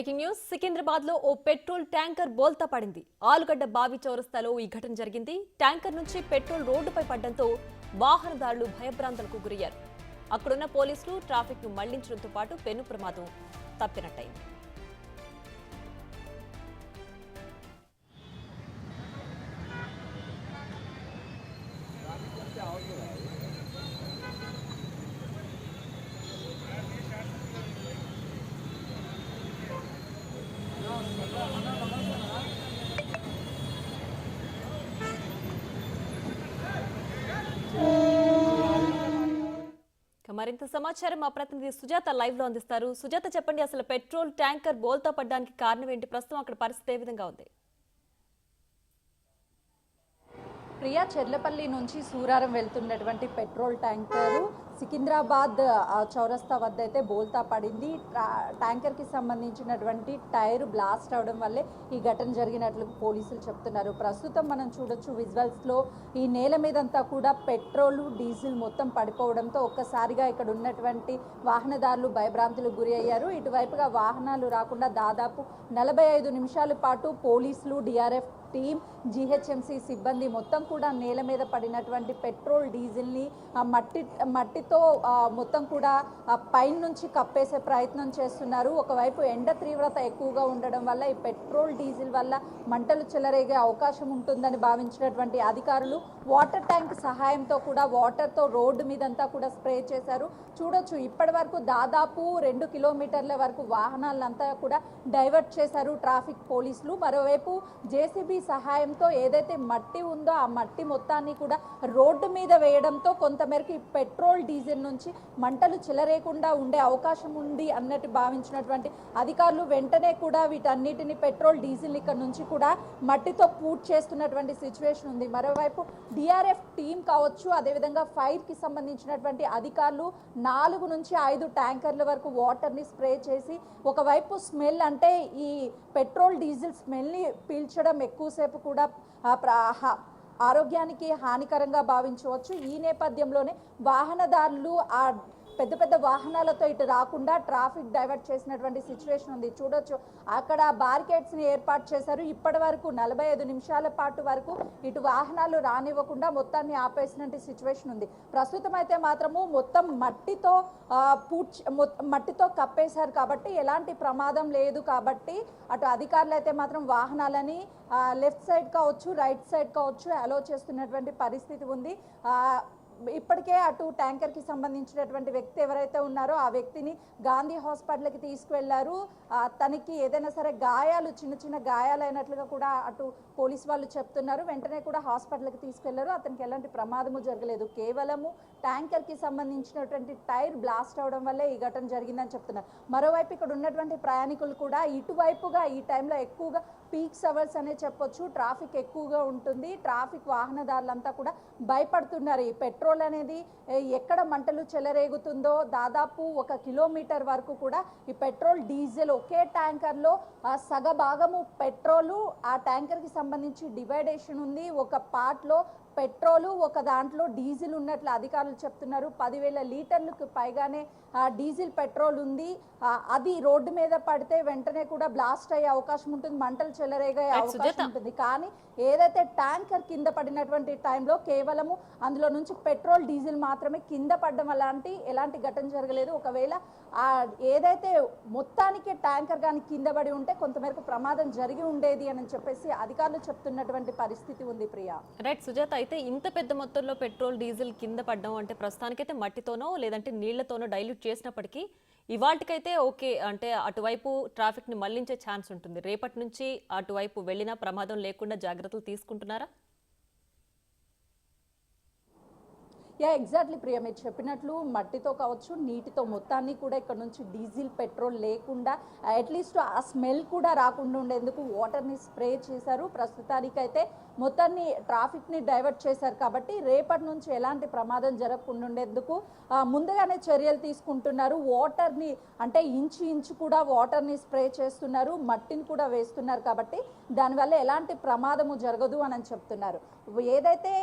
Breaking news Secunderabad లో ఓ petrol tanker బోల్తా పడింది. ఆలుగడ్డ బావి చౌరస్తాలో ఈ ఘటన జరిగింది. ట్యాంకర్ నుంచి పెట్రోల్ రోడ్డుపై పడడంతో వాహనదారులు భయభ్రాంతులకు గురయ్యారు. అక్కడున్న పోలీసులు ట్రాఫిక్ ను మళ్లించడంతో పాటు పెను ప్రమాదం తప్పినట్టయింది. మరింత సమాచారం మా ప్రతినిధి సుజాత లైవ్ లో అందిస్తారు. సుజాత, చెప్పండి, అసలు పెట్రోల్ ట్యాంకర్ బోల్తా పడడానికి కారణం ఏంటి? ప్రస్తుతం అక్కడ పరిస్థితి ఏ విధంగా ఉంది? ప్రియా, చెర్లపల్లి నుంచి సూరారం వెళ్తున్నటువంటి పెట్రోల్ ట్యాంకరు సికింద్రాబాద్ చౌరస్తా వద్ద అయితే బోల్తా పడింది. ట్యాంకర్కి సంబంధించినటువంటి టైర్ బ్లాస్ట్ అవడం వల్లే ఈ ఘటన జరిగినట్లు పోలీసులు చెప్తున్నారు. ప్రస్తుతం మనం చూడొచ్చు విజువల్స్లో ఈ నేల మీదంతా కూడా పెట్రోల్ డీజిల్ మొత్తం పడిపోవడంతో ఒక్కసారిగా ఇక్కడ ఉన్నటువంటి వాహనదారులు భయభ్రాంతులకు గురి అయ్యారు. ఇటువైపుగా వాహనాలు రాకుండా దాదాపు 45 నిమిషాల పాటు పోలీసులు, డిఆర్ఎఫ్ టీం, జీహెచ్ఎంసీ సిబ్బంది మొత్తం కూడా నేల మీద పడినటువంటి పెట్రోల్ డీజిల్ని మట్టితో మొత్తం కూడా పైన నుంచి కప్పేసే ప్రయత్నం చేస్తున్నారు. ఒకవైపు ఎండ తీవ్రత ఎక్కువగా ఉండడం వల్ల ఈ పెట్రోల్ డీజిల్ వల్ల మంటలు చెలరేగే అవకాశం ఉంటుందని భావించినటువంటి అధికారులు వాటర్ ట్యాంక్ సహాయంతో కూడా వాటర్తో రోడ్డు మీదంతా కూడా స్ప్రే చేశారు. చూడొచ్చు, ఇప్పటి వరకు దాదాపు 2 కిలోమీటర్ల వరకు వాహనాలంతా కూడా డైవర్ట్ చేశారు ట్రాఫిక్ పోలీసులు. మరోవైపు జేసీబీ సహాయంతో ఏదైతే మట్టి ఉందో ఆ మట్టి మొత్తాన్ని కూడా రోడ్డు మీద వేయడంతో కొంతమేరకు ఈ పెట్రోల్ డీజిల్ నుంచి మంటలు చెలరేయకుండా ఉండే అవకాశం ఉంది అన్నట్టు భావించినటువంటి అధికారులు వెంటనే కూడా వీటన్నిటిని పెట్రోల్ డీజిల్ ఇక్కడ నుంచి కూడా మట్టితో పూర్తి చేస్తున్నటువంటి సిచ్యువేషన్ ఉంది. మరోవైపు డిఆర్ఎఫ్ టీం కావచ్చు, అదేవిధంగా ఫైర్కి సంబంధించినటువంటి అధికారులు 4 నుంచి 5 ట్యాంకర్ల వరకు వాటర్ని స్ప్రే చేసి ఒకవైపు స్మెల్, అంటే ఈ పెట్రోల్ డీజిల్ స్మెల్ని పీల్చడం ఎక్కువసేపు కూడా ఆరోగ్యానికి హానికరంగా భావించవచ్చు. ఈ నేపథ్యంలోనే వాహనదారులు ఆ పెద్ద పెద్ద వాహనాలతో ఇటు రాకుండా ట్రాఫిక్ డైవర్ట్ చేసినటువంటి సిచ్యువేషన్ ఉంది. చూడొచ్చు, అక్కడ బారికేడ్స్ని ఏర్పాటు చేశారు. ఇప్పటి వరకు 45 నిమిషాల పాటు వరకు ఇటు వాహనాలు రానివ్వకుండా మొత్తాన్ని ఆపేసినటువంటి సిచ్యువేషన్ ఉంది. ప్రస్తుతం అయితే మాత్రము మొత్తం మట్టితో కప్పేశారు కాబట్టి ఎలాంటి ప్రమాదం లేదు. కాబట్టి అటు అధికారులు అయితే మాత్రం వాహనాలని లెఫ్ట్ సైడ్ కావచ్చు, రైట్ సైడ్ కావచ్చు అలో చేస్తున్నటువంటి పరిస్థితి ఉంది. ఇప్పటికే అటు ట్యాంకర్కి సంబంధించినటువంటి వ్యక్తి ఎవరైతే ఉన్నారో ఆ వ్యక్తిని గాంధీ హాస్పిటల్కి తీసుకువెళ్లారు. తనకి ఏదైనా సరే గాయాలు, చిన్న చిన్న గాయాలైనట్లుగా కూడా అటు పోలీసు వాళ్ళు చెప్తున్నారు. వెంటనే కూడా హాస్పిటల్కి తీసుకెళ్లారు. అతనికి ఎలాంటి ప్రమాదము జరగలేదు. కేవలము ట్యాంకర్కి సంబంధించినటువంటి టైర్ బ్లాస్ట్ అవడం వల్లే ఈ ఘటన జరిగిందని చెప్తున్నారు. మరోవైపు ఇక్కడ ఉన్నటువంటి ప్రయాణికులు కూడా ఇటువైపుగా ఈ టైంలో ఎక్కువగా పీక్స్ అవర్స్ అనే చెప్పొచ్చు, ట్రాఫిక్ ఎక్కువగా ఉంటుంది. ట్రాఫిక్ వాహనదారులంతా కూడా భయపడుతున్నారు. ఈ పెట్రోల్ అనేది ఎక్కడ మంటలు చెలరేగుతుందో దాదాపు 1 కిలోమీటర్ వరకు కూడా ఈ పెట్రోల్ డీజిల్ ఒకే ట్యాంకర్లో సగభాగము పెట్రోలు, ఆ ట్యాంకర్కి సంబంధించి డివైడేషన్ ఉంది. ఒక పార్ట్లో పెట్రోలు, ఒక దాంట్లో డీజిల్ ఉన్నట్లు అధికారులు చెప్తున్నారు. 10,000 లీటర్లకు పైగానే డీజిల్ పెట్రోల్ ఉంది. అది రోడ్డు మీద పడితే వెంటనే కూడా బ్లాస్ట్ అయ్యే అవకాశం ఉంటుంది, మంటలు చెలరేగే అవకాశం ఉంటుంది. కానీ ఏదైతే ట్యాంకర్ కింద పడినటువంటి టైంలో కేవలము అందులో నుంచి పెట్రోల్, డీజిల్ మాత్రమే కింద పడడం ఎలాంటి ఘటన జరగలేదు. ఒకవేళ ఏదైతే మొత్తానికి ట్యాంకర్ కానీ కింద పడి ఉంటే కొంతమేరకు ప్రమాదం జరిగి ఉండేది అని చెప్పేసి అధికారులు చెప్తున్నటువంటి పరిస్థితి ఉంది. ప్రియా, రైట్ సుజాత, అయితే ఇంత పెద్ద మొత్తంలో పెట్రోల్, డీజిల్ కింద పడడం అంటే ప్రస్తుతానికైతే మట్టితోనో లేదంటే నీళ్లతోనో డైల్యూట్ చేసినప్పటికీ ఇవాళకైతే ఓకే, అంటే అటువైపు ట్రాఫిక్ ని మళ్లించే ఛాన్స్ ఉంటుంది. రేపటి నుంచి అటువైపు వెళ్ళినా ప్రమాదం లేకుండా జాగ్రత్తలు తీసుకుంటున్నారా? ఎగ్జాక్ట్లీ ప్రియ, మీరు చెప్పినట్లు మట్టితో కావచ్చు, నీటితో మొత్తాన్ని కూడా ఇక్కడ నుంచి డీజిల్, పెట్రోల్ లేకుండా అట్లీస్ట్ ఆ స్మెల్ కూడా రాకుండా ఉండేందుకు వాటర్ని స్ప్రే చేశారు. ప్రస్తుతానికైతే మొత్తాన్ని ట్రాఫిక్ని డైవర్ట్ చేశారు. కాబట్టి రేపటి నుంచి ఎలాంటి ప్రమాదం జరగకుండా ఉండేందుకు ముందుగానే చర్యలు తీసుకుంటున్నారు. వాటర్ని అంటే ఇంచు కూడా వాటర్ని స్ప్రే చేస్తున్నారు, మట్టిని కూడా వేస్తున్నారు. కాబట్టి దానివల్ల ఎలాంటి ప్రమాదము జరగదు అని చెప్తున్నారు. ఏదైతే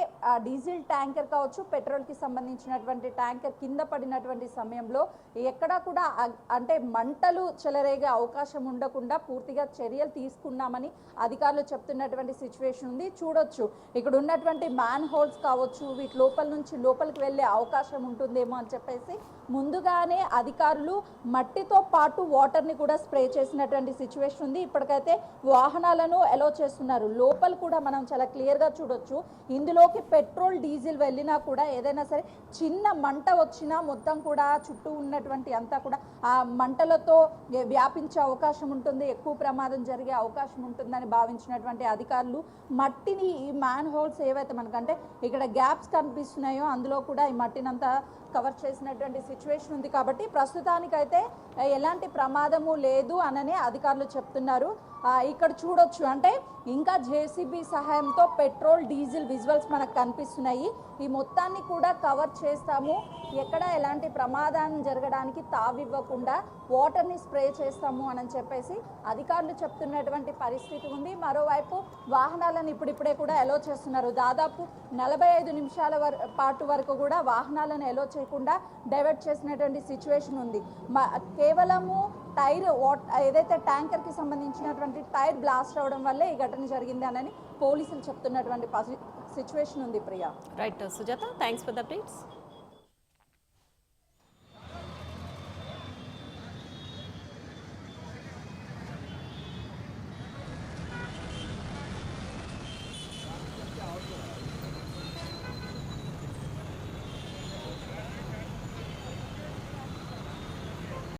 డీజిల్ ట్యాంకర్ కావచ్చు, పెట్రోల్ వాటర్కి సంబంధించినటువంటి ట్యాంకర్ కింద పడినటువంటి సమయంలో ఎక్కడా కూడా అంటే మంటలు చెలరేగే అవకాశం ఉండకుండా పూర్తిగా చర్యలు తీసుకున్నామని అధికారులు చెప్తున్నటువంటి సిచ్యువేషన్ ఉంది. చూడొచ్చు ఇక్కడ ఉన్నటువంటి మ్యాన్ హోల్స్ కావచ్చు, వీటి లోపల నుంచి లోపలికి వెళ్ళే అవకాశం ఉంటుందేమో అని చెప్పేసి ముందుగానే అధికారులు మట్టితో పాటు వాటర్ని కూడా స్ప్రే చేసినటువంటి సిచ్యువేషన్ ఉంది. ఇప్పటికైతే వాహనాలను అలో చేస్తున్నారు. లోపల కూడా మనం చాలా క్లియర్గా చూడొచ్చు. ఇందులోకి పెట్రోల్ డీజిల్ వెళ్ళినా కూడా ఏదైనా సరే చిన్న మంట వచ్చినా మొత్తం కూడా చుట్టూ ఉన్నటువంటి అంతా కూడా ఆ మంటలతో వ్యాపించే అవకాశం ఉంటుంది, ఎక్కువ ప్రమాదం జరిగే అవకాశం ఉంటుందని భావించినటువంటి అధికారులు మట్టిని ఈ మ్యాన్ హోల్స్ ఏవైతే మనకంటే ఇక్కడ గ్యాప్స్ కనిపిస్తున్నాయో అందులో కూడా ఈ మట్టినంతా కవర్ చేసినటువంటి సిచ్యువేషన్ ఉంది. కాబట్టి ప్రస్తుతానికైతే ఎలాంటి ప్రమాదము లేదు అనని అధికారులు చెప్తున్నారు. ఇక్కడ చూడొచ్చు అంటే ఇంకా జేసీబీ సహాయంతో పెట్రోల్ డీజిల్ విజువల్స్ మనకు కనిపిస్తున్నాయి. ఈ మొత్తాన్ని కూడా కవర్ చేస్తాము, ఎక్కడ ఎలాంటి ప్రమాదం జరగడానికి తావివ్వకుండా వాటర్ని స్ప్రే చేస్తాము అని చెప్పేసి అధికారులు చెప్తున్నటువంటి పరిస్థితి ఉంది. మరోవైపు వాహనాలను ఇప్పుడిప్పుడే కూడా ఎలో చేస్తున్నారు. దాదాపు 45 నిమిషాల పాటు వరకు కూడా వాహనాలను ఎలో చేయకుండా డైవర్ట్ చేసినటువంటి సిచ్యువేషన్ ఉంది. కేవలము టైర్ ఏదైతే ట్యాంకర్కి సంబంధించినటువంటి టైర్ బ్లాస్ట్ అవడం వల్లే ఈ ఘటన జరిగింది అని పోలీసులు చెప్తున్నటువంటి సిచ్యువేషన్ ఉంది. Priya. Right Sujatha, thanks for the updates.